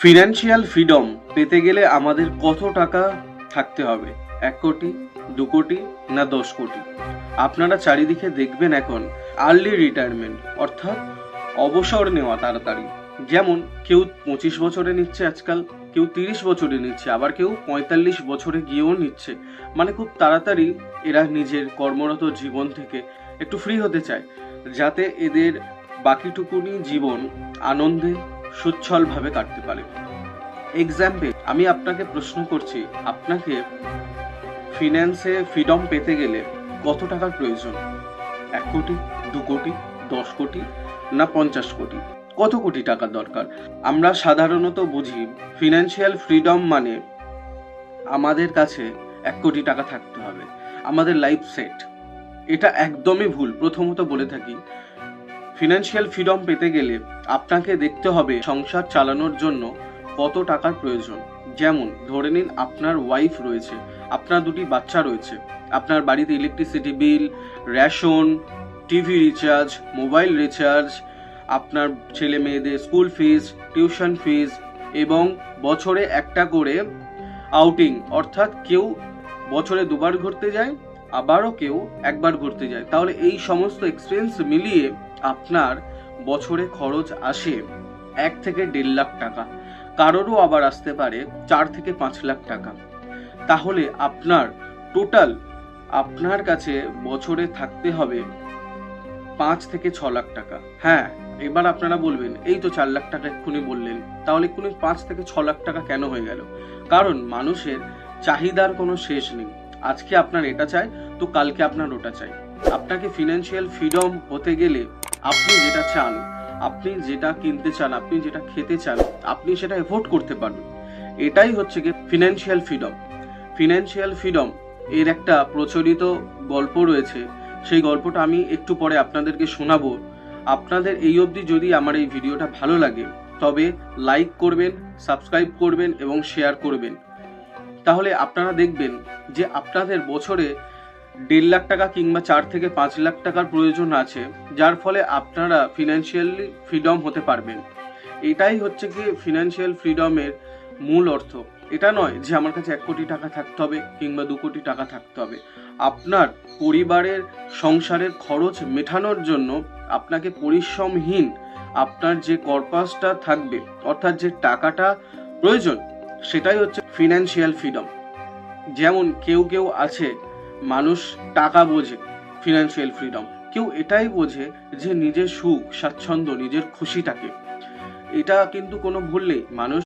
Financial freedom পেতে গেলে আমাদের কত টাকা থাকতে হবে? 1 কোটি, 2 কোটি না 10 কোটি? আপনারা চারিদিকে দেখবেন এখন আর্লি রিটায়ারমেন্ট অর্থাৎ অবসর নেওয়া তাড়াতাড়ি। যেমন কেউ 25 বছরে নিচ্ছে আজকাল, কেউ 30 বছরে নিচ্ছে, আবার কেউ 45 বছরে গিয়েও নিচ্ছে। মানে খুব তাড়াতাড়ি এরা নিজের কর্মরত জীবন থেকে একটু ফ্রি হতে চায়, যাতে এদের বাকিটুকুনি জীবন আনন্দে সুচ্ছলভাবে কাটতে পারে। এক্সাম্পল, আমি আপনাকে প্রশ্ন করছি, আপনাকে ফিন্যান্সে ফ্রিডম পেতে গেলে কত টাকার প্রয়োজন? 1 কোটি, 2 কোটি, 10 কোটি না 50 কোটি? কত কোটি টাকার দরকার? আমরা সাধারণত বুঝি ফিনান্সিয়াল ফ্রিডম মানে আমাদের কাছে 1 কোটি টাকা থাকতে হবে, আমাদের লাইফ সেট। এটা একদমই ভুল। প্রথমত বলে থাকি, ফিনান্সিয়াল ফ্রিডম পেতে গেলে আপনাকে দেখতে হবে সংসার চালানোর জন্য কত টাকার প্রয়োজন। যেমন ধরে নিন আপনার ওয়াইফ রয়েছে, আপনার 2টি বাচ্চা রয়েছে, আপনার বাড়িতে electricity bill, ration, TV recharge, mobile recharge, আপনার ছেলে মেয়েদের স্কুল ফিস, টিউশন ফিস এবং বছরে একটা করে আউটিং, অর্থাৎ কেউ বছরে 2বার ঘুরতে যায়, আবারও কেউ 1বার ঘুরতে যায়। তাহলে এই সমস্ত এক্সপেন্স মিলিয়ে আপনার বছরে খরচ আসে 1 থেকে 1.5 লাখ টাকা, কারোরও আবার আসতে পারে 4 থেকে 5 লাখ টাকা। তাহলে আপনার টোটাল আপনার কাছে বছরে থাকতে হবে 5 থেকে 6 লাখ টাকা। হ্যাঁ, এবার আপনারা বলবেন এই তো 4 লাখ টাকা এক্ষুনি বললেন, তাহলে এক্ষুনি 5 থেকে 6 লাখ টাকা কেন হয়ে গেল? কারণ মানুষের চাহিদার কোনো শেষ নেই। আজকে আপনার এটা চাই তো কালকে আপনার ওটা চাই। আপনাকে ফিনান্সিয়াল ফ্রিডম হতে গেলে আপনি যেটা চান, আপনি যেটা কিনতে চান, আপনি যেটা খেতে চান, আপনি সেটা এফোর্ড করতে পারবেন। এটাই হচ্ছে কি ফিনান্সিয়াল ফ্রিডম। ফিনান্সিয়াল ফ্রিডম এর একটা প্রচলিত গল্প রয়েছে, সেই গল্পটা আমি একটু পরে আপনাদেরকে শোনাবো। আপনাদের এই অবধি যদি আমার এই ভিডিওটা ভালো লাগে তবে লাইক করবেন, সাবস্ক্রাইব করবেন এবং শেয়ার করবেন। তাহলে আপনারা দেখবেন যে আপনাদের বছরে 1.5 লাখ টাকা কিংবা 4 থেকে 5 লাখ টাকার প্রয়োজন আছে, যার ফলে আপনারা ফিনান্সিয়ালি ফ্রিডম হতে পারবেন। এটাই হচ্ছে কি ফিনান্সিয়াল ফ্রিডমের মূল অর্থ। এটা নয় যে আমার কাছে 1 কোটি টাকা থাকতে হবে কিংবা 2 কোটি টাকা থাকতে হবে। আপনার পরিবারের সংসারের খরচ মেটানোর জন্য আপনাকে পরিশ্রমহীন আপনার যে কর্পাসটা থাকবে, অর্থাৎ যে টাকাটা প্রয়োজন, সেটাই হচ্ছে ফিনান্সিয়াল ফ্রিডম। যেমন কেউ আছে মানুষ টাকা বোঝে ফিনান্সিয়াল ফ্রিডম, কেউ এটাই বোঝে যে নিজের সুখ স্বাচ্ছন্দ্য, নিজের খুশিটাকে। এটা কিন্তু কোনো ভুল নেই। মানুষ